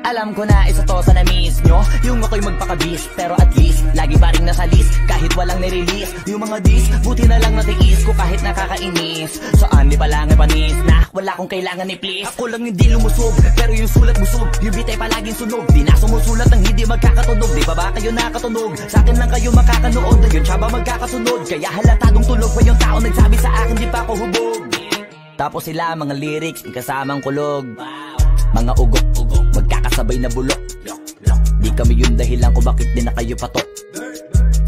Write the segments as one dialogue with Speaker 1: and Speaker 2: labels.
Speaker 1: Alam ko na isa to sa na-miss nyo, yung ako'y magpakabis, pero at least lagi pa rin nasa list, kahit walang nirelease. Yung mga dis, buti na lang natiis ko kahit nakakainis. Saan di pa lang ay panis na wala kong kailangan ni please. Ako lang hindi lumusog, pero yung sulat busog, yung bitay palaging sunog. Di na sumusulat ng hindi magkakatunog. Di ba ba kayo nakatunog? Sa akin lang kayo makakanood, na yun siya ba magkakasunod? Kaya halatadong tulog pa yung tao nagsabi sa akin di pa ako hubog. Tapos sila mga lyrics, kasamang kulog. Mga ugok-ugok, magkakasabay na bulok. Di kami yung dahilan kung bakit di na kayo patok.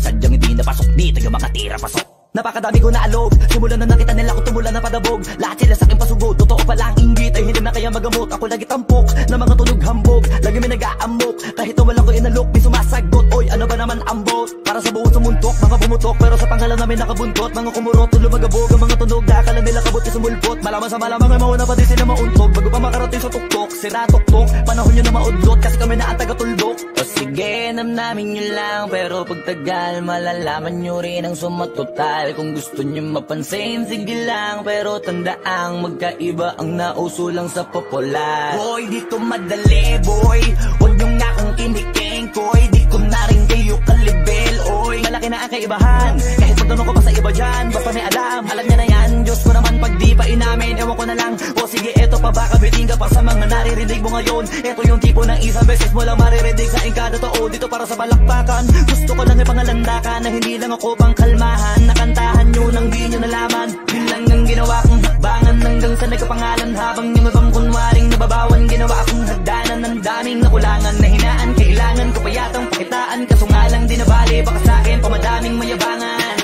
Speaker 1: Sadyang hindi napasok, di tayo makatira pasok. Napakadami ko na alog, simulan na nakita nila ko tumula na padabog. Lahat sila sa akin pasugod, totoo pala ang inggit ay hindi na kaya magamot. Ako lagi tampok, na mga tunog hambog, lagi may nag-aamok. Kahit wala ko inalok, di sumasagot. Oy, ano ba naman ang bot? Para sa buong sumuntok, mga bumutok, pero sa panghalan namin nakabuntot. Mga kumurot, tulo magabog, ang mga tunog, dakala nila kabot na sumulpot. Malaman sa malamang ay mauna pa din sila mauntog. Bago pa makarating sa tuktok, sira tuktok, panahon nyo na maudlot, kasi kami na ang taga-tuldok. O sige, namnamin nyo lang, pero pagtagal malalaman nyo rin ang sumatotal. Kung gusto nyo mapansin, sige lang, pero tandaang magkaiba ang nauso lang sa popular. Boy, dito madali, boy, huwag nyo nga akong kiniking, koy. Di ko na rin kayo kalibel, oy. Malaki na ang kaibahan, kahit pagtanong ko pa sa iba dyan, basta may alam niya na yan. Diyos ko naman pag di pa inamin, ewan ko na lang. O sige, eto pa ba, kabiting ka pa sa mga naririnig mo ngayon. Eto yung tipo ng isang beses mo lang maririnig sa engkada totoo. Dito para sa balakbakan, gusto ko lang ipangalandakan na hindi lang ako pang kalmahan. Nakantahan nyo nang di nyo nalaman, yun lang ang ginawa kong hakbangan. Hanggang sa nagkapangalan, habang yung ibang kunwaring nababawan, ginawa akong hagdanan ng daming nakulangan na hinaan. Kailangan ko pa yatang pakitaan, kaso nga lang di nabali, baka sa akin pamadaming mayabangan.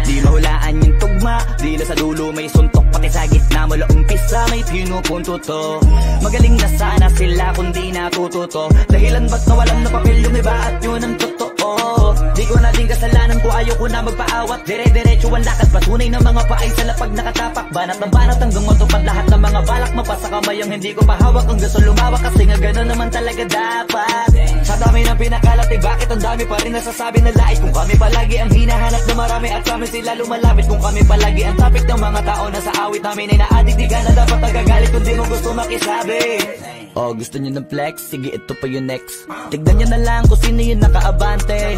Speaker 1: Di mahulaan yung tugma, di na sa dulo may suntok, pati sa gitna mula umpisa may pinupunto to. Magaling na sana sila kung di natututo, dahilan ba't nawalan na papel yung iba at yun ang totoo. Di ko na din kasalanan ko, ayaw ko na magpaawat. Dire-diretso ang lakad, patunay ng mga paay sa lapag nakatapak. Banat ng banat hanggang matupad lahat ng mga balak. Mapasa kamay ang hindi ko pahawak, ang gusto lumawak, kasi nga gano'n naman talaga dapat. Sa dami ng pinakalat, eh bakit ang dami pa rin nasasabi na lait? Kung kami palagi ang hinahanap na marami at kami sila lumalapit. Kung kami palagi ang topic ng mga tao na sa awit namin ay na-addict, di ka na dapat nagagalit kung di mo gusto makisabi. Oh, gusto nyo ng flex? Sige, ito pa yung next. Tignan nyo na lang kung sino yung nakaabante.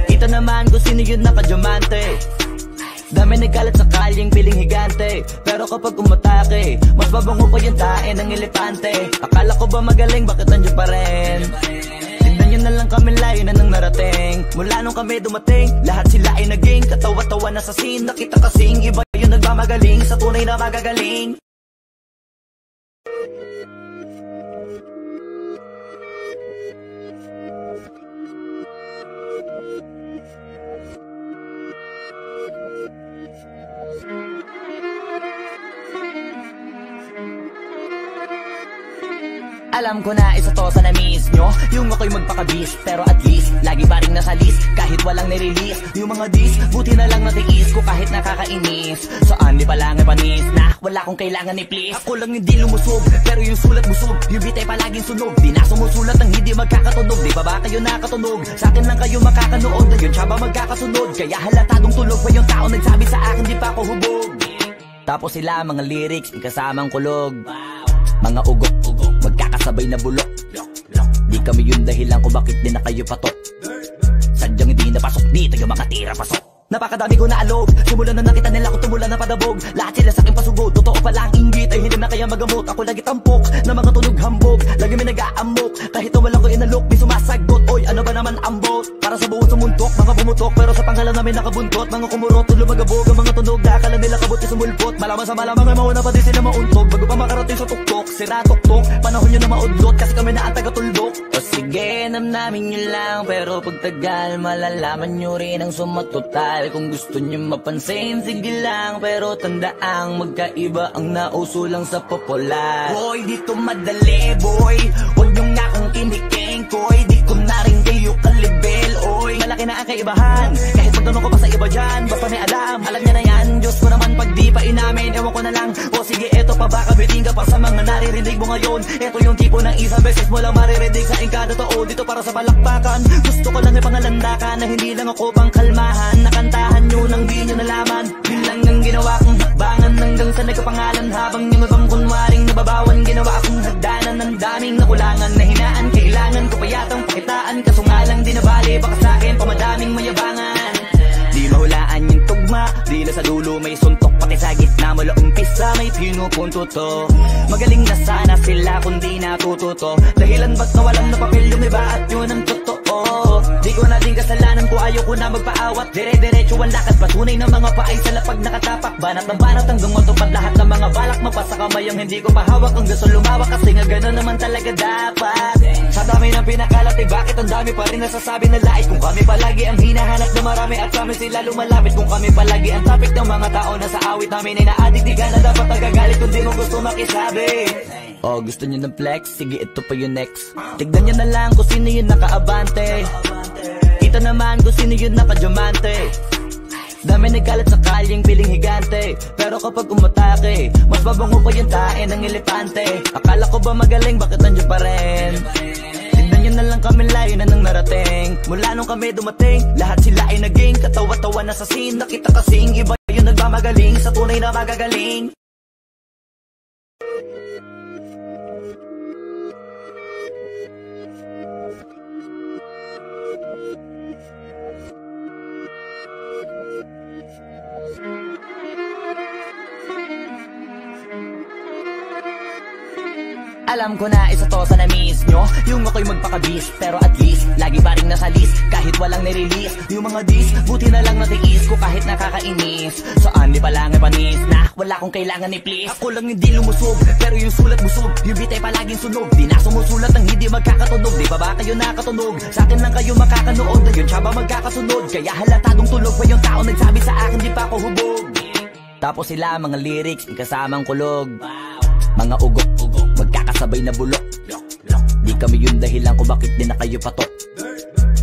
Speaker 1: Kita naman kung sino yung nakadiamante. Dami nagkalat sa kalyeng piling higante, pero kapag umatake, mas babango pa yung tae ng elepante. Akala ko ba magaling, bakit nandiyan pa rin? Tignan nyo na lang kami, layo na nang narating. Mula nung kami dumating, lahat sila ay naging katawa-tawa na sa scene. Nakita kasing iba yung nagmamagaling sa tunay na magagaling. Alam ko na isa to sa na-miss nyo, yung ako'y magpakabis, pero at least lagi pa rin nasa list, kahit walang nirelease. Yung mga dis, buti na lang natiis ko kahit nakakainis. Saan di pa lang ay panis na wala kong kailangan ni please. Ako lang hindi lumusog, pero yung sulat busog, yung bitay palaging sunog. Di na sumusulat ng hindi magkakatunog. Di ba ba kayo nakatunog? Sa akin lang kayo makakanood, na yun siya ba magkakasunod? Kaya halatadong tulog pa yung tao nagsabi sa akin di pa ako hubog. Tapos sila mga lyrics, kasamang kulog. Mga ugok-ugok, magkakasabay na bulok. Di kami yung dahilan kung bakit di na kayo patok. Sadyang hindi napasok, di tayo makatira pasok. Napakadami ko na alog, simulan na nakita nila ko tumula na padabog. Lahat sila sa akin pasugod, totoo pala ang inggit ay hindi na kaya magamot. Ako lagi tampok, na mga tunog hambog, lagi may nag-aamok. Kahit wala ko inalok, di sumasagot. Oy, ano ba naman ang bot? Para sa buong sumuntok, mga bumutok, pero sa panghalan namin nakabuntot. Mga kumurot, tulo magabog, ang mga tunog, dakala nila kabot na sumulpot. Malaman sa malamang ay mauna pa din sila mauntog. Bago pa makarating sa tuktok, sira tuktok, panahon nyo na maudlot, kasi kami na ang taga-tuldok. O sige, namnamin nyo lang, pero pagtagal malalaman nyo rin ang sumatotal. Kung gusto nyo mapansin, sige lang, pero tandaang magkaiba ang nauso lang sa popular. Boy, dito madali, boy, huwag nyo nga akong kiniking, koy. Di ko na rin kayo kalibel, oy. Malaki na ang kaibahan, kahit pagtanong ko pa sa iba dyan, basta may alam niya na yan. Diyos ko naman pag di pa inamin, ewan ko na lang. O sige, eto pa ba, kabiting ka pa sa mga naririnig mo ngayon. Eto yung tipo ng isang beses mo lang maririnig sa engkada totoo. Dito para sa balakbakan, gusto ko lang ipangalandakan na hindi lang ako pang kalmahan. Nakantahan nyo nang di nyo nalaman, yun lang ang ginawa kong hakbangan. Hanggang sa nagkapangalan, habang yung ibang kunwaring nababawan, ginawa akong hagdanan ng daming nakulangan na hinaan. Dila sa dulo may suntok, pati sa gitna mula umpisa may pinupunto to. Magaling na sana sila kundi natututo. Dahilan ba't nawalan na papel yung iba at yun ang totoo. Di ko na din kasalanan ko, ayaw ko na magpaawat. Dire-diretso ang lakad, patunay ng mga paay sa lapag nakatapak. Banat ng banat hanggang matupad lahat ng mga balak. Mapasa kamay ang hindi ko pahawak, ang gusto lumawak kasi nga gano'n naman talaga dapat. Sa dami ng pinakalat eh bakit ang dami pa rin nasasabi na lait. Kung kami palagi ang hinahanap na marami at sa amin sila lumalapit. Kung kami palagi ang topic ng mga tao na sa awit namin ay na-addict. Di ka na dapat nagagalit kung di mo gusto makisabi. Oh, gusto nyo ng flex? Sige, ito pa yung next. Tignan nyo na lang kung sino yung nakaabante. Kita naman kung sino yung nakadiamante. Dami nagkalat sa kalyeng piling higante. Pero kapag umatake, mas mabango pa yung tae ng elepante. Akala ko ba magaling, bakit nandiyan pa rin? Tignan nyo na lang kami, layo na nang narating. Mula nung kami dumating, lahat sila ay naging katawa-tawa na sa scene. Nakita kasing iba yung nagmamagaling sa tunay na magagaling. Alam ko na isa to sa na-miss nyo, yung ako'y magpakabis. Pero at least, lagi pa rin nasa list kahit walang nirelease. Yung mga dis, buti na lang natiis ko kahit nakakainis. Saan di pa lang panis na wala kong kailangan ni please. Ako lang hindi lumusog, pero yung sulat busog. Yung bitay palaging sunog, di na sumusulat ang hindi magkakatunog. Di ba ba kayo nakatunog? Sa akin lang kayo makakanood, yun siya ba magkakasunod? Kaya halatadong tulog pa yung tao nagsabi sa akin di pa ako hubog. Tapos sila mga lyrics, kasamang kulog. Mga ugok-ugok, magkakasabay na bulok. Di kami yung dahilan kung bakit di na kayo patok.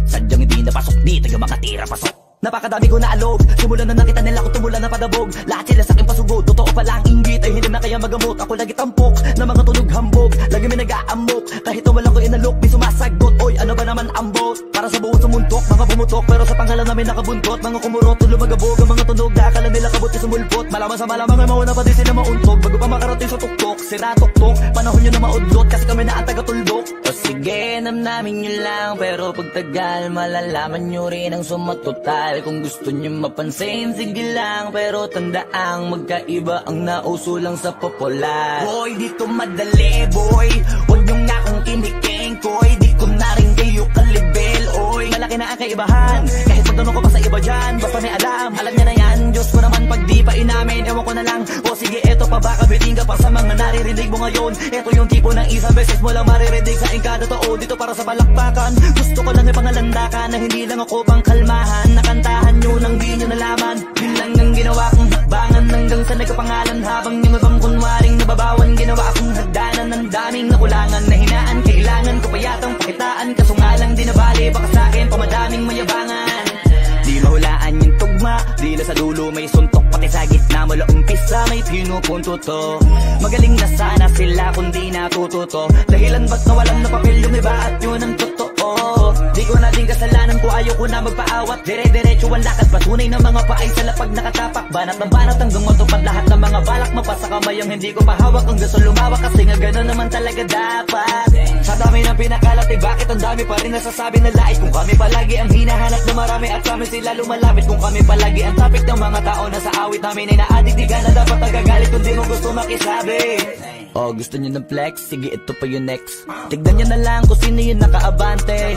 Speaker 1: Sadyang hindi napasok, di tayo makatira pasok. Napakadami ko na alog, simulan na nakita nila ko tumula na padabog. Lahat sila sa akin pasugod, totoo pala ang inggit ay hindi na kaya magamot. Ako lagi tampok, na mga tunog hambog. Lagi may nag-aamok, kahit wala ko inalok. May sumasagot, oy ano ba naman ambot? Para sa buong sumuntok, mga bumutok. Pero sa pangalan namin nakabuntot, mga kumurot, lumagabog. Ang mga tunog na akala nila kabot na sumulpot. Malaman sa malamang ay mauna pa din sila mauntog. Bago pa makarating sa tuktok, sira tuktok. Panahon nyo na maudlot, kasi kami na ang taga-tuldok. O sige, namnamin nyo lang, pero pagtagal malalaman nyo rin ang sumatotal. Kung gusto nyo mapansin, sige lang. Pero tandaang magkaiba ang nauso lang sa popular. Boy, dito madali, boy. Huwag nyo nga akong kiniking, koy. Di ko na rin kayo kalibel, oy. Malaki na ang kaibahan, kahit magtanong ko pa sa iba dyan. Basta may alam niya na yan. Diyos ko naman pag di pa inamin, ewan ko na lang. O sige, eto pa ba kabiting ka pa sa mga naririnig mo ngayon. Eto yung tipo ng isang beses mo lang maririnig sa kada tao. Dito para sa balakbakan, gusto ko lang ipangalandakan na hindi lang ako pang kalmahan. Nakantahan nyo nang di nyo nalaman. Yun lang ang ginawa kong hakbangan hanggang sa nagkapangalan. Habang yung ibang kunwaring nababawan, ginawa akong hagdanan ng daming nakulangan na hinaan. Kailangan ko pa yatang pakitaan, kaso nga lang di nabali. Baka sa akin pamadaming mayabangan. Di mahulaan yung tugma, dila sa dulo may suntok. Pati sa gitna mula umpisa may pinupunto to. Magaling na sana sila kundi natututo. Dahilan ba't nawalan na papel yung iba at yun ang totoo. Di ko na din kasalanan ko, ayaw ko na magpaawat. Dire-diretso ang lakad, patunay ng mga paay sa lapag nakatapak. Banat ng banat hanggang matupad lahat ng mga balak. Mapasa kamay ang hindi ko pahawak, ang gusto lumawak kasi nga gano'n naman talaga dapat. Sa dami ng pinakalat eh bakit ang dami pa rin nasasabi na lait. Kung kami palagi ang hinahanap na marami at sa amin sila lumalapit. Kung kami palagi ang topic ng mga tao na sa awit namin ay na-addict. Di ka na dapat nagagalit kung di mo gusto makisabi. Oh, gusto nyo ng flex? Sige, ito pa yung next. Tignan nyo na lang kung sino yung nakaabante.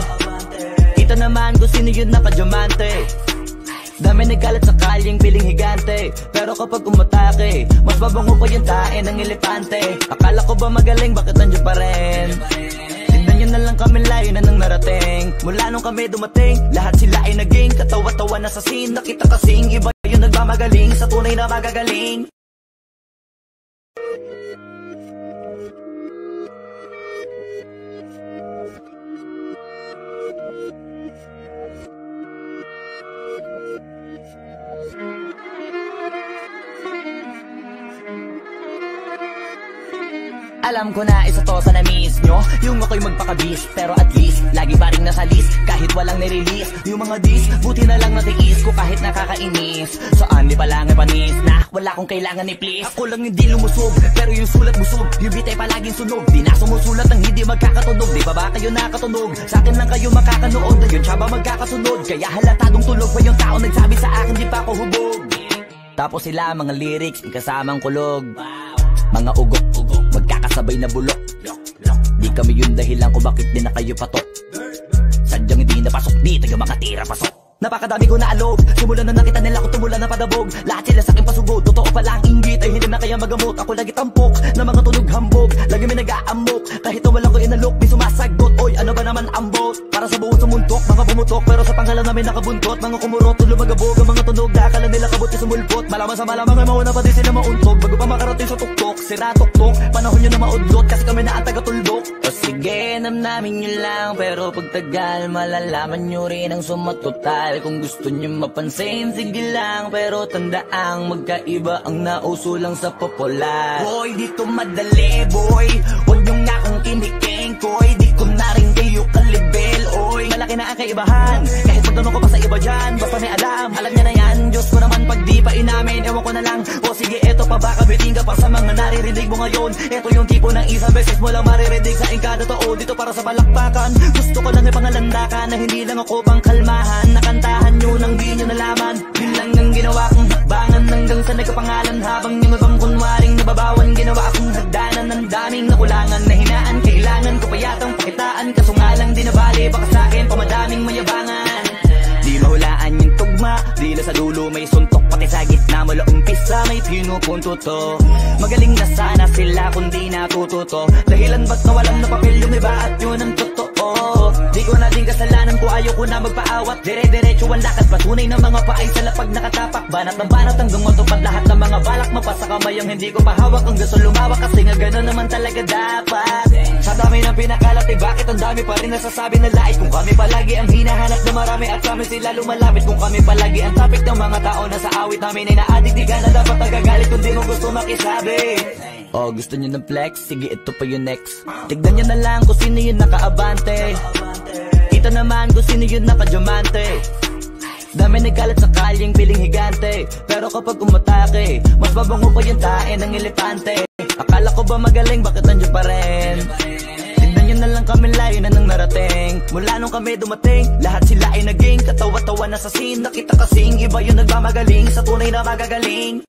Speaker 1: Kita naman kung sino yung nakadiamante. Dami nagkalat sa kalyeng piling higante. Pero kapag umatake, mas mabango pa yung tae ng elepante. Akala ko ba magaling, bakit nandiyan pa rin? Tignan nyo na lang kami, layo na nang narating. Mula nung kami dumating, lahat sila ay naging katawa-tawa na sa scene. Nakita kasing iba yung nagmamagaling sa tunay na magagaling. Alam ko na isa to sa na-miss nyo, yung ako'y magpakabis. Pero at least, lagi pa rin nasa list kahit walang nirelease. Yung mga dis, buti na lang natiis ko kahit nakakainis. Saan di pa lang panis na wala kong kailangan ni please. Ako lang hindi lumusog, pero yung sulat busog. Yung bitay palaging sunog, di na sumusulat ang hindi magkakatunog. Di ba ba kayo nakatunog? Sa akin lang kayo makakanood, yun siya ba magkakasunod? Kaya halatadong tulog pa yung tao nagsabi sa akin di pa ako hubog. Tapos sila mga lyrics, may kasamang kulog. Mga ugok, magkakasabay na bulok. Di kami yung dahilan kung bakit din na kayo patok. Sadyang hindi napasok dito yung mga tira pasok. Napakadami ko na alog, simulan na nakita nila ko tumula na padabog. Lahat sila sa akin pasugod, totoo pala ang inggit ay hindi na kaya magamot. Ako lagi tampok, na mga tunog hambog. Lagi may nag-aamok, kahit na walang ko inalok. Di sumasagot, oy ano ba naman ang bot? Para sa buong sumuntok, mga bumutok. Pero sa panghalan namin nakabuntot. Mga kumurot, lumagabog ang mga tunog. Akala nila kabot yung sumulpot. Malaman sa malamang ay mauna pa din sila mauntog. Bago pa makarating sa tuktok, sira tuktok. Panahon nyo na maudlot, kasi kami na ang taga-tuldok. O sige, namnamin nyo lang, pero pagtagal malalaman nyo rin ang sumatotal. Kung gusto nyo mapansin, sige lang. Pero tandaang magkaiba ang nauso lang sa popular. Boy, dito madali, boy. Huwag nyo nga kong kiniking, koy. Di ko na rin kayo kalibel, oy. Malaki na ang kaibahan, kahit magtanong ko pa sa iba dyan. Basta may alam, alam niya na yan. Diyos ko naman pag di pa inamin, ewan ko na lang. O sige, eto pa baka biting ka pa sa mga naririnig mo ngayon. Eto yung tipo ng isang beses mo lang maririnig sa engkada totoo. Dito para sa balakpakan, gusto ko lang ipangalandakan na hindi lang ako pang kalmahan. Nakantahan nyo nang di nyo nalaman. Yun lang ang ginawa kong hakbangan hanggang sa nagkapangalan. Habang yung ibang kunwaring nababawan, ginawa akong hagdanan ng daming nakulangan na hinaan. Kailangan ko pa yatang pakitaan, kaso nga lang di nabali. Baka sa akin pamadaming mayabangan. Di mahulaan yung tugma, dila sa dulo may suntok. Pati sa gitna mula umpisa may pinupunto to. Magaling na sana sila kung di natututo. Dahilan ba't nawalan na papel yung iba at yun ang totoo. Di ko na din kasalanan ko, ayaw ko na magpaawat. Dire-diretso ang lakad, patunay ng mga paay sa lapag nakatapak. Banat ng banat hanggang matupad lahat ng mga balak. Mapasa kamay ang hindi ko pahawak, ang gusto lumawak. Kasi nga gano'n naman talaga dapat. Sa dami ng pinakalat, eh bakit ang dami pa rin nasasabi na lait? Kung kami palagi ang hinahanap na marami at kami sila lumalapit. Kung kami palagi ang topic ng mga tao na sa awit namin ay na-addict. Di ka na dapat nagagalit kung di mo gusto makisabi. Oh, gusto nyo ng flex? Sige, ito pa yung next. Tignan nyo na lang kung sino yung nakaabante. Kita naman kung sino yung nakadiamante. Dami nagkalat sa kalyeng piling higante. Pero kapag umatake, mas mabango pa yung tae ng elepante. Akala ko ba magaling, bakit nandiyan pa rin? Tignan nyo na lang kami, layo na nang narating. Mula nung kami dumating, lahat sila ay naging katawa-tawa na sa scene. Nakita kasing iba yung nagmamagaling sa tunay na magagaling.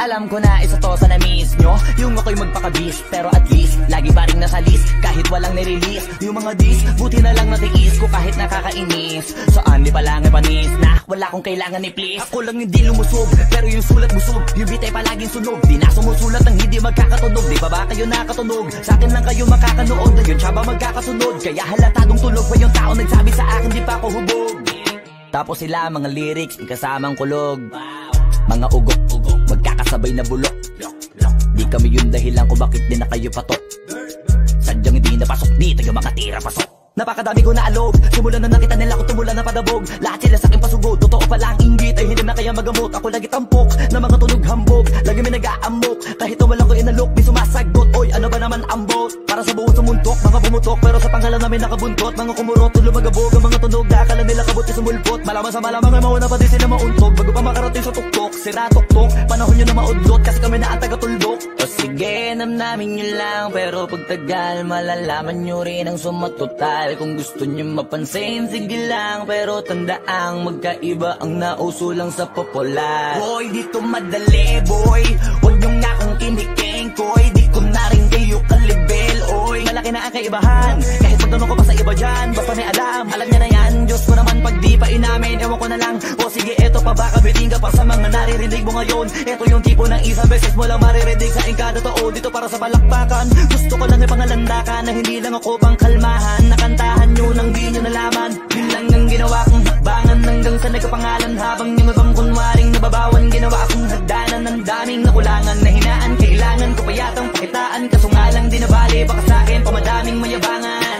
Speaker 1: Alam ko na isa to sa na-miss nyo, yung ako'y magpakabis. Pero at least, lagi pa rin nasa list, kahit walang nirelease. Yung mga dis, buti na lang natiis ko kahit nakakainis. Saan di pa lang ay panis na wala kong kailangan ni please. Ako lang hindi lumusog, pero yung sulat busog. Yung bitay palaging sunog, di na sumusulat ang hindi magkakatunog. Di ba ba kayo nakatunog? Sa akin lang kayo makakanood, yun siya ba magkakasunod? Kaya halatadong tulog pa yung tao nagsabi sa akin di pa ako hubog. Tapos sila mga lyrics, may kasamang kulog. Mga ugok, magkakasabay na bulok. Di kami yung dahilan kung bakit din na kayo patok. Sadyang hindi napasok dito yung mga tira pasok. Napakadami ko na alog, simulan na nakita nila ko tumula na padabog. Lahat sila sa akin pasugod, totoo pala ang inggit ay hindi na kaya magamot. Ako lagi tampok, na mga tunog hambog. Lagi may nag-aamok, kahit na walang ko inalok. Di sumasagot, oy ano ba naman ang bot? Para sa buong sumuntok, mga bumutok. Pero sa panghalan namin nakabuntot. Mga kumurot, lumagabog ang mga tunog. Akala nila kabot yung sumulpot. Malaman sa malamang ay mauna pa din sila mauntog. Bago pa makarating sa tuktok, sira tuktok. Panahon nyo na maudlot, kasi kami na ang taga-tuldok. O sige, namnamin nyo lang, pero pagtagal malalaman nyo rin ang sumatotal. Kung gusto nyo mapansin, sige lang. Pero tandaang magkaiba ang nauso lang sa popular. Boy, dito madali, boy. Huwag nyo nga kong kiniking, koy. Di ko na rin kayo kalibel, oy. Malaki na ang kaibahan, kahit magtanong ko pa sa iba dyan. Basta may alam, alam niya na yan. Diyos ko naman pag di pa inamin, ewan ko na lang. O sige, eto pa baka biting ka pa sa mga naririnig mo ngayon. Eto yung tipo ng isang beses mo lang maririnig sa engkada totoo. Dito para sa balakpakan, gusto ko lang ipangalandakan na hindi lang ako pang kalmahan. Nakantahan nyo nang di nyo nalaman. Yun lang ang ginawa kong hakbangan hanggang sa nagkapangalan. Habang yung ibang kunwaring nababawan, ginawa akong hagdanan ng daming nakulangan na hinaan. Kailangan ko pa yatang pakitaan, kaso nga lang di nabali. Baka sa akin pamadaming mayabangan.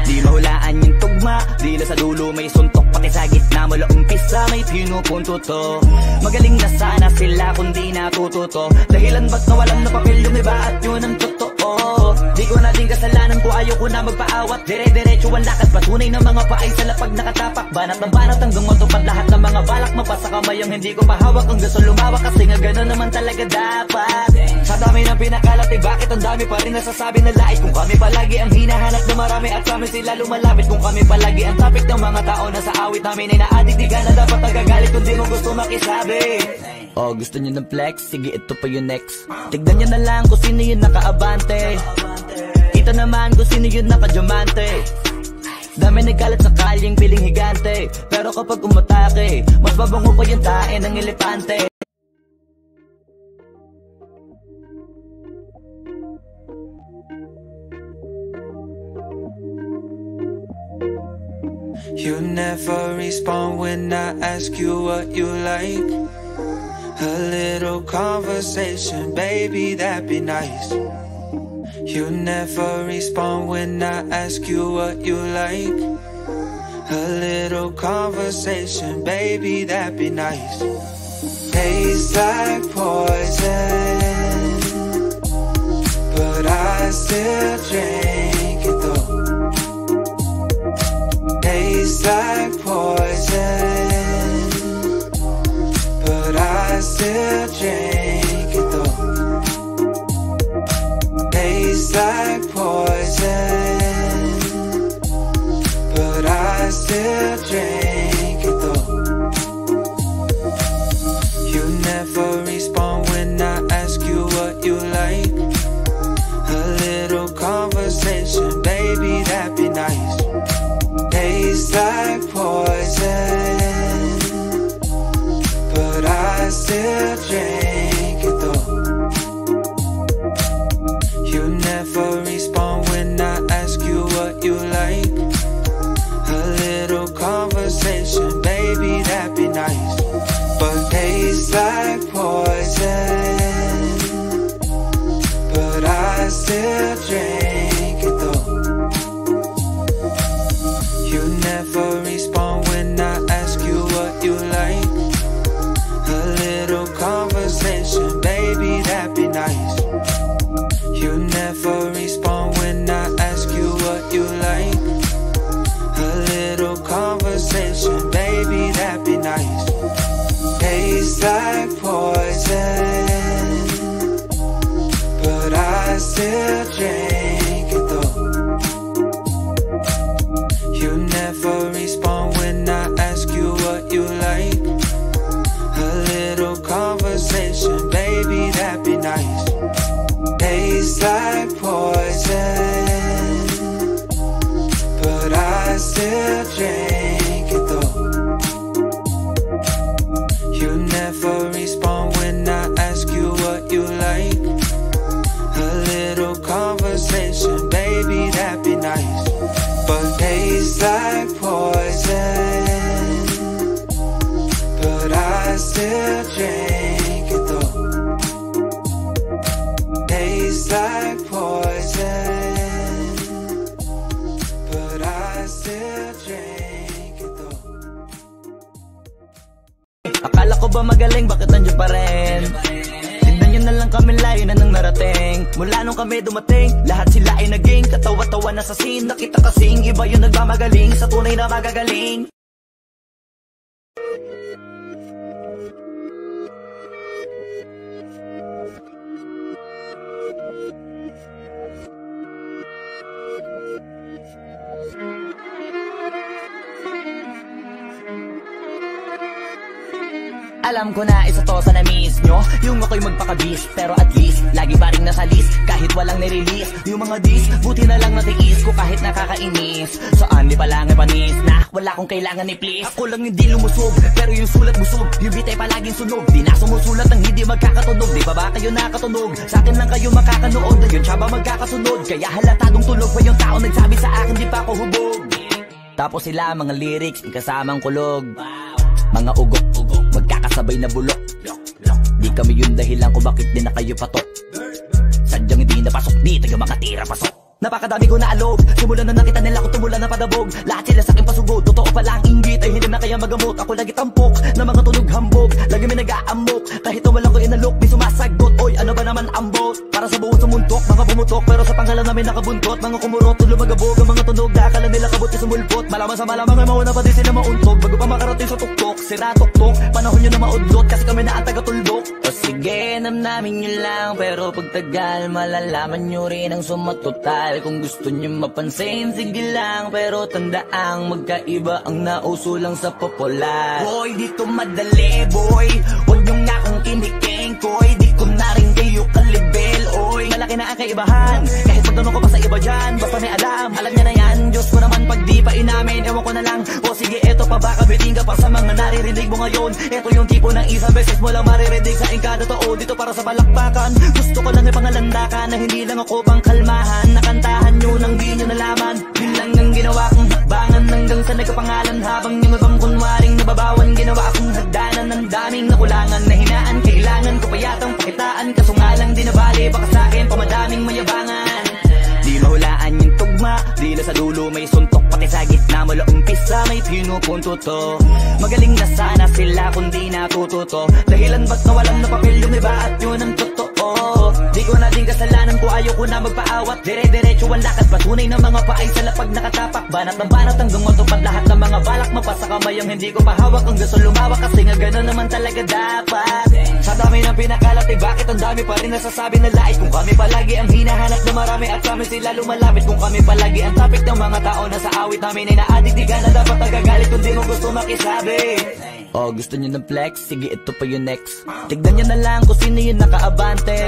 Speaker 1: Di mahulaan yung tugma, dila sa dulo may suntok. Pati sa gitna mula umpisa may pinupunto to. Magaling na sana sila kung di natututo. Dahilan ba't nawalan na papel yung iba at yun ang totoo. Di ko na din kasalanan ko, ayaw ko na magpaawat. Dire-diretso diretso ang lakad, patunay ng mga paay sa lapag nakatapak. Banat ng banat hanggang matupad lahat ng mga balak. Mapasa kamay ang hindi ko pahawak, ang gusto lumawak kasi nga gano'n naman talaga dapat. Sa dami ng pinakalat eh bakit ang dami pa rin nasasabi na lait. Kung kami palagi ang hinahanap na marami at kami sila lumalapit. Kung kami palagi ang topic ng mga tao na sa awit namin ay na-addict, di ka na dapat nagagalit kung di mo gusto makisabi. Oh, gusto nyo ng flex? Sige, ito pa yung next. Tignan nyo na lang kung sino yung nakaabante. Ito naman kung sino yung nakadiamante. Dami nagkalat sa kalyeng piling higante, pero kapag umatake, mas babango pa yung tae ng elepante.
Speaker 2: You never respond when I ask you what you like. A little conversation, baby, that'd be nice. You never respond when I ask you what you like. A little conversation, baby, that'd be nice. Tastes like poison, but I still drink it though. Tastes like poison, but I still drink it though. Tastes like poison, but I still drink it though. You never respond when I ask you what you like. A little conversation, baby, that'd be nice. Tastes like poison, but I still drink it though. You never respond when I ask you what you like. A little conversation, baby, that'd be nice. But tastes like poison, but I still drink it though. You never respond when I ask you what you like. A little conversation, baby, that'd be nice. You never respond when I ask you what you like. A little conversation, baby, that'd be nice. Tastes like poison, but I still drink it though. You never respond when I ask you what you like. A little conversation, baby, that'd be nice. Tastes like poison, but I still drink it though. You never respond when I ask you what you like. A little conversation, baby, that'd be nice. But tastes like poison, but I still drink it though. Tastes like poison, but I still drink it though.
Speaker 1: Akala ko ba magaling, bakit nandiyan pa rin? Tignan nyo na lang kami, layo na nang narating. Mula nung kami dumating, lahat sila ay naging katawa-tawa na sa scene. Nakita kasing iba yung nagmamagaling sa tunay na magagaling. Alam ko na isa to sa na-miss nyo, yung ako'y magpakabis, pero at least lagi pa rin nasa list, kahit walang nirelease. Yung mga dis, buti na lang natiis ko kahit nakakainis. Saan di palang panis na wala kong kailangan ni please. Ako lang hindi lumusog, pero yung sulat busog. Yung bitay palaging sunog, di na sumusulat ang hindi magkakatunog. Di ba ba kayo nakatunog? Sa akin lang kayo makakanood, ayun siya ba magkakasunod? Kaya halatadong tulog pa yung tao nagsabi sa akin di pa ako hubog. Tapos sila mga lyrics, ikasamang kulog. Mga ugok-ugok, magkakasabay na bulok. Di kami yung dahilan kung bakit di na kayo patok. Sadyang hindi napasok, di tayo makatira pasok. Napakadami ko na alog, simulan na nakita nila ko tumula na padabog. Lahat sila sa akin pasugod, totoo pala ang inggit ay hindi na kaya magamot. Ako lagi tampok, na mga tunog hambog. Lagi may nag-aamok, kahit na walang ko inalok, di sumasagot. Oy, ano ba naman ambot? Para sa subukan sumuntok. Mga pumutok pero sa pangalan namin nakabuntot. Mga kumurot, lumagabog ang mga tunog na akala nila kabut na sumulpot. Malaman sa malamang ay mauna pa din sila mauntog. Bago pa makarating sa tuktok, sira tuktok. Panahon nyo na maudlot kasi kami na ang taga-tuldok. O sige, namnamin nyo lang, pero pagtagal malalaman nyo rin ang sumatotal. Kung gusto nyo mapansin, sige lang, pero tandaang magkaiba ang nauso lang sa popular. Boy, dito madali, boy, huwag nyo nga akong kiniking, koy. Di ko na rin kayo kalibel, oy. Malaki na ang kaibahan, kahit magtanong ko pa sa iba dyan. Basta may alam niya na yan. Diyos ko naman pag di pa inamin, ewan ko na lang. O sige, eto pa ba kabiting ka pa sa mga naririnig mo ngayon. Eto yung tipo ng isang beses mo lang maririnig sa engkada totoo. Dito para sa balakbakan, gusto ko lang ipangalandakan na hindi lang ako pang kalmahan. Nakantahan nyo nang di nyo nalaman. Yun lang ang ginawa kong hakbangan hanggang sa nagkapangalan. Habang yung ibang kunwaring nababawan, ginawa akong hagdanan ng daming nakulangan na hinaan. Kailangan ko pa yatang pakitaan, kaso nga lang di nabali. Baka sa akin pamadaming mayabangan. Di mahulaan yung tugma, dila sa dulo may suntok. Pati sa gitna mula umpisa may pinupunto to. Magaling na sana sila kung di natututo. Dahilan ba't nawalan na papel yung iba at yun ang totoo. Di ko na din kasalanan ko, ayaw ko na magpaawat. Dire-diretso ang lakad, patunay ng mga paay sa lapag nakatapak. Banat ng banat hanggang matupad lahat ng mga balak. Mapasa kamay ang hindi ko pahawak. Ang gusto lumawak kasi nga gano'n naman talaga dapat. Sa dami ng pinakalat eh bakit ang dami pa rin nasasabi na lait. Kung kami palagi ang hinahanap na marami at sa amin sila lumalapit. Kung kami palagi ang topic ng mga tao na sa awit namin ay naadik. Di ka na dapat nagagalit kung di mo gusto makisabi. Oh, gusto nyo ng flex? Sige, ito pa yung next. Tignan nyo na lang kung sino yung nakaabante.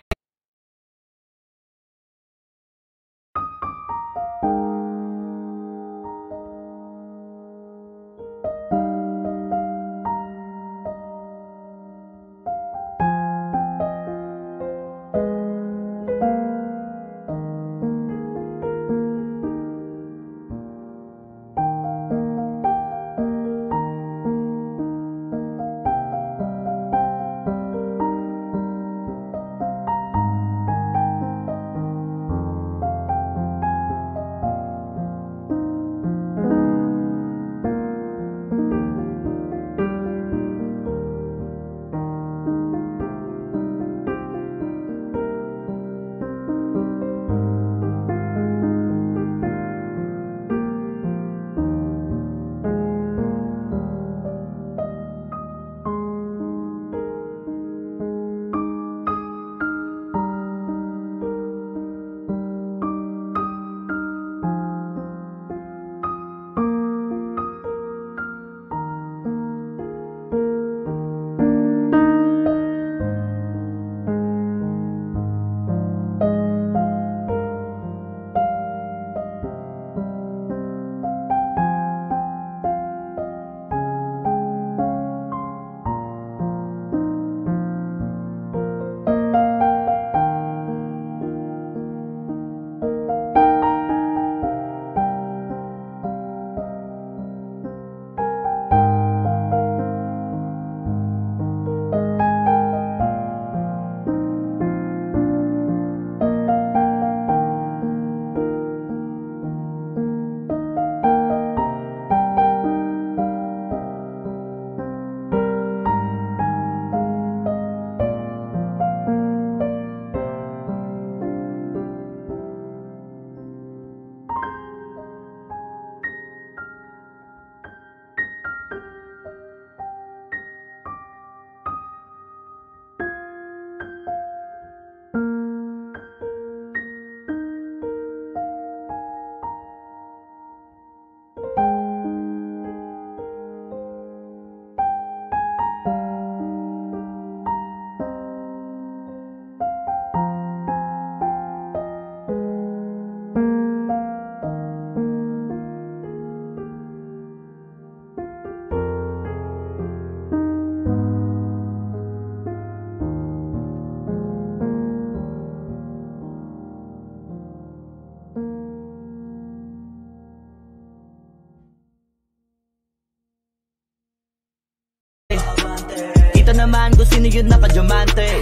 Speaker 1: Kita naman kung sino yun nakadiamante.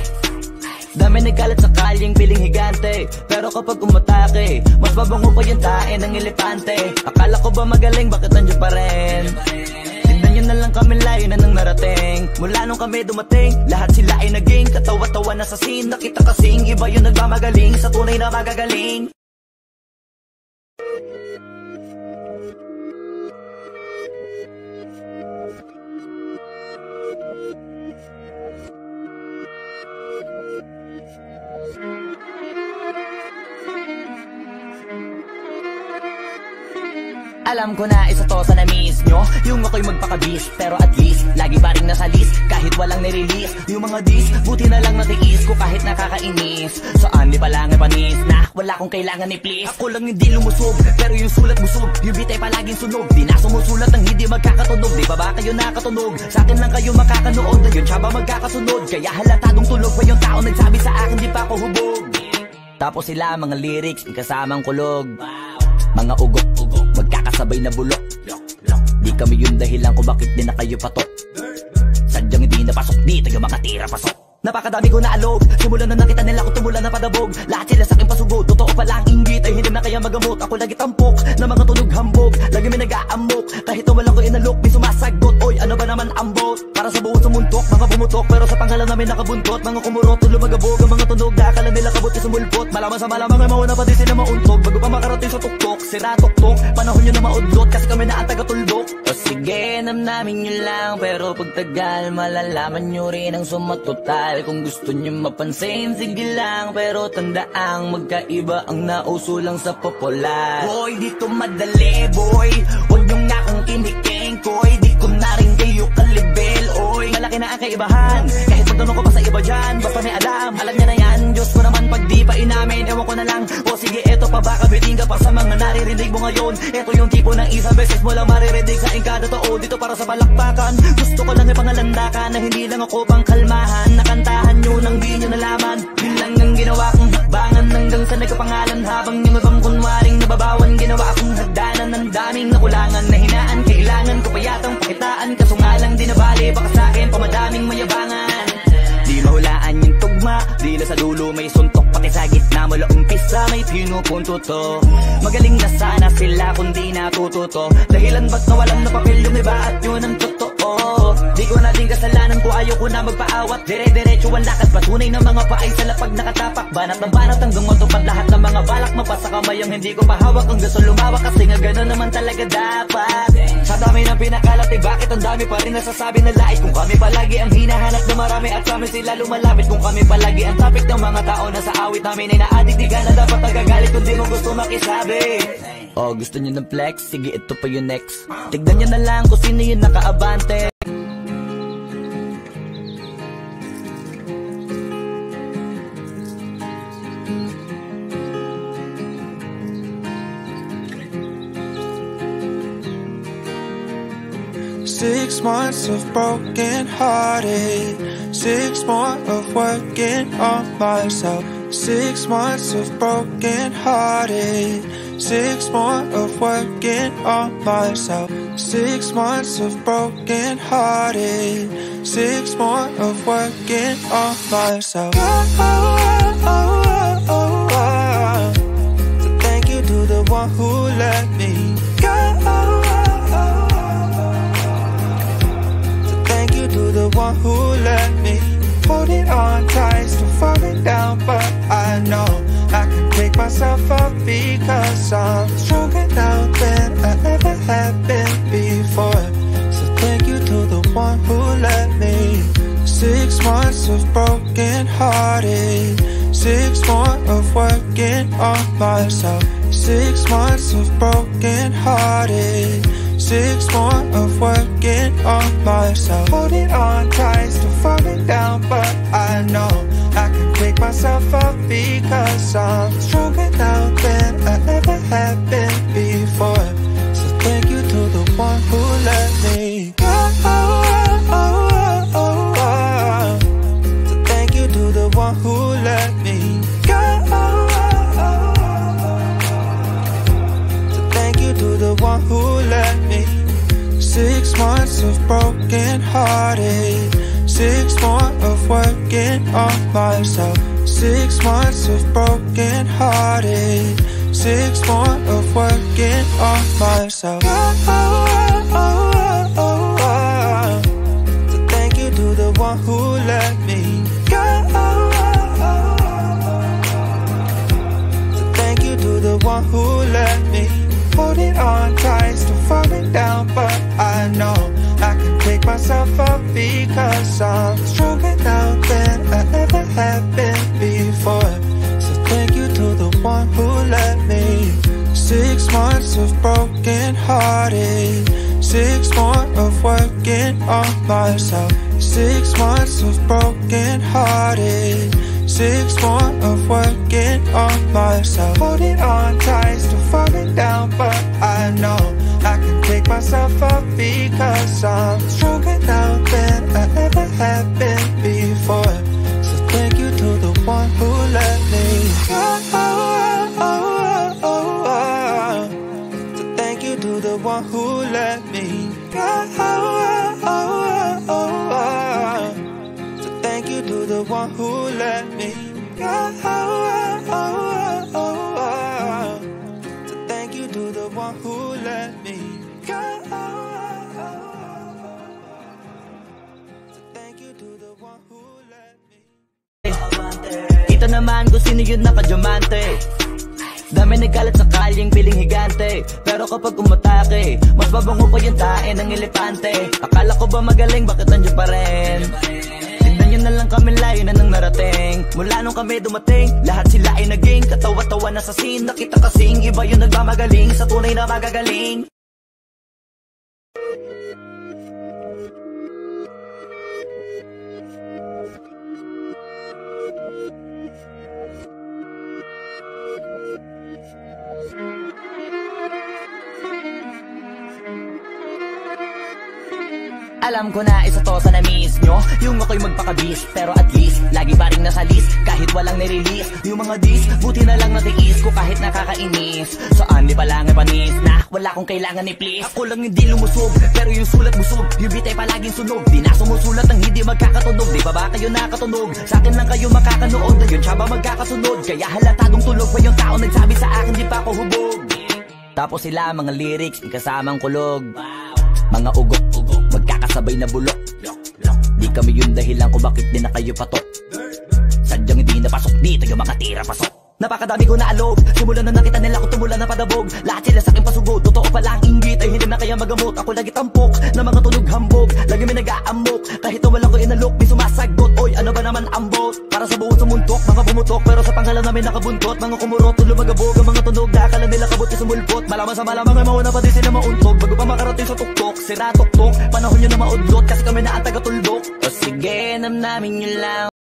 Speaker 1: Dami nagkalat sa kalyeng piling higante, pero kapag umatake, mas mabango pa yung tae ng elepante. Akala ko ba magaling, bakit nandiyan pa rin? Tignan Ganyan na lang kami, layo na nang narating. Mula nung kami dumating, lahat sila ay naging katawa-tawa na sa scene. Nakita kasing iba yung nagmamagaling sa tunay na magagaling. Alam ko na isa to sa na-miss nyo, yung ako'y magpakabis. Pero at least, lagi pa rin nasa list, kahit walang nirelease. Yung mga dis, buti na lang natiis ko kahit nakakainis. Saan di pa lang ay panis na wala kong kailangan ni please. Ako lang hindi lumusog, pero yung sulat busog. Yung bitay palaging sunog, di na sumusulat ang hindi magkakatunog. Di ba ba kayo nakatunog? Sa akin lang kayo makakanood, yun siya ba magkakasunod? Kaya halatadong tulog pa yung tao nagsabi sa akin di pa ako hubog. Tapos sila mga lyrics, kasamang kulog. Mga ugok-ugok, magkakasabay na bulok. Di kami yung dahilan kung bakit di na kayo patok. Sadyang hindi napasok, di tayo makatira pasok. Napakadami ko na alog, simulan na nakita nila ko tumulan na padabog. Lahat sila sa akin pasugod, totoo pala ang inggit ay hindi na kaya magamot. Ako lagi tampok, na mga tunog hambog. Lagi may nag-aamok, kahit na walang ko inalok. May sumasagot, oy ano ba naman ambot? Para sa buong sumuntok, mga bumutok. Pero sa pangalan namin nakabuntot, mga kumurot, lumagabog. Ang mga tunog na akala nila kabot na sumulpot. Malaman sa malamang ay mauna pa din sila mauntog. Bago pa makarating sa tuktok, sira tuktok. Panahon nyo na maudlot, kasi kami na ang taga-tuldok. O sige, namnamin nyo lang, pero pagtagal malalaman nyo rin ang sumatotal. Kung gusto nyo mapansin, sige lang, pero tandaang magkaiba ang nauso lang sa popular. Boy, dito madali, boy. Huwag nyo nga akong kiniking, koy. Di ko na rin kayo kalibel, oy. Malaki na ang kaibahan, kahit magtanong ko pa sa iba dyan. Basta may alam niya na yan. Diyos ko naman pag di pa inamin, ewan ko na lang. O sige, eto pa ba kabiting ka pa sa mga naririnig mo ngayon. Eto yung tipo ng isang beses mo lang maririnig sa kada tao. Dito para sa palakpakan, gusto ko lang ipangalandakan na hindi lang ako pang kalmahan. Nakantahan nyo nang di nyo nalaman. Yun lang ang ginawa kong hakbangan hanggang sa nagkapangalan. Habang yung ibang kunwaring nababawan, ginawa akong hagdanan ng daming nakulangan na hinaan. Kailangan ko pa yatang pakitaan, kaso nga lang di nabali. Baka sa akin pamadaming mayabangan. Di mahulaan yung tugma, di na sa dulo may suntok. Pati sa gitna mula umpisa may pinupunto to. Magaling na sana sila kung di natututo. Dahilan ba't nawalan na papel yung iba at yun ang totoo. Di ko na din kasalanan ko, ayaw ko na magpaawat. Dire-diretso ang lakad, patunay ng mga paay sa lapag nakatapak. Banat ng banat hanggang matupad lahat ng mga balak. Mapasa kamay ang hindi ko pahawak, ang gusto lumawak. Kasi nga gano'n naman talaga dapat. Sa dami ng pinakalat, eh bakit ang dami pa rin nasasabi na lait. Kung kami palagi ang hinahanap na marami at kami sila lumalapit. Kung kami palagi ang topic ng mga tao na sa awit namin ay na-addict. Di ka na dapat nagagalit kung di mo gusto makisabi. Oh, gusto nyo ng flex? Sige, ito pa yung next. Tignan nyo na lang kung sino yung nakaabante.
Speaker 2: Six months of broken hearted, 6 more of working on myself. 6 months of broken hearted, 6 more of working on myself. 6 months of broken hearted, 6 more of working on myself. So thank you to the one who let me go. To the one who let me hold it on tight, still falling down, but I know I can pick myself up because I'm stronger now than I ever have been before. So thank you to the one who let me. 6 months of broken hearted, 6 more of working on myself. 6 months of broken hearted, 6 more of working on myself. Holding on tight, still falling down, but I know I can pick myself up because I'm stronger now than I ever have been before. So thank you to the one who let me go. So thank you to the one who let me go. So thank you to the one who let me. 6 months of broken hearted, 6 more of working on myself. 6 months of broken hearted, 6 more of working on myself. one who let me hold it on tight, still falling down, but I know I can pick myself up because I'm stronger now than I ever have been before. So thank you to the one who let me. 6 months of broken hearted, 6 more of working on myself. 6 months of broken hearted, 6 more of working on myself. Holding on tight, still falling down, but I know I can pick myself up because I'm stronger now than I ever have been before. So thank you to the one who let me. So thank you to the one who let me. So thank you to the one who let me. So thank you to the one who let me. So thank you to the one who let me.
Speaker 1: Ito naman kung sino yun nakadiamante. Dami nagkalat sa kalyeng piling higante, pero kapag umatake, mas mabango pa yung tae ng elepante. Akala ko ba magaling, bakit nandiyan pa rin? Tignan nyo na lang kami, layo na nang narating. Mula nung kami dumating, lahat sila ay naging katawa-tawa na sa scene. Nakita kasing iba yung nagmamagaling sa tunay na magagaling. Alam ko na isa to sa na-miss nyo, yung ako'y magpakabis, pero at least lagi pa rin nasa list, kahit walang nirelease. Yung mga dis, buti na lang natiis ko kahit nakakainis. Saan di pa lang panis na wala kong kailangan ni please. Ako lang hindi lumusob, pero yung sulat busog. Yung bitay palaging sunog, di na sumusulat ng hindi magkakatunog. Di ba ba kayo nakatunog? Sa akin lang kayo makakanood, ayun siya ba magkakasunod? Kaya halatadong tulog pa yung tao nagsabi sa akin di pa ako hubog. Tapos sila mga lyrics, may kasamang kulog. Mga ugok-ugok, magkakasabay na bulok. Di kami yung dahilan kung bakit di na kayo patok. Sadyang hindi napasok dito yung mga tira pasok. Napakadami ko na alog, simula na nakita nila ko tumula na padabog. Lahat sila sa akin pasugod, totoo pala ang inggit ay hindi na kaya magamot. Ako lagi tampok, na mga tunog hambog. Lagi may nag-aamok, kahit na wala ko inalok. Di sumasagot, oy ano ba naman ambot? Para sa buong sumuntok, mga bumutok, pero sa pangalan namin nakabuntot. Mga kumurot, lumagabog, ang mga tunog na akala nila kabot yung sumulpot. Malaman sa malamang ay mauna pa din sila mauntog. Bago pa makarating sa tuktok, sira tuktok. Panahon nyo na maudlot, kasi kami na ang taga-tuldok. O sige, namnamin nyo lang.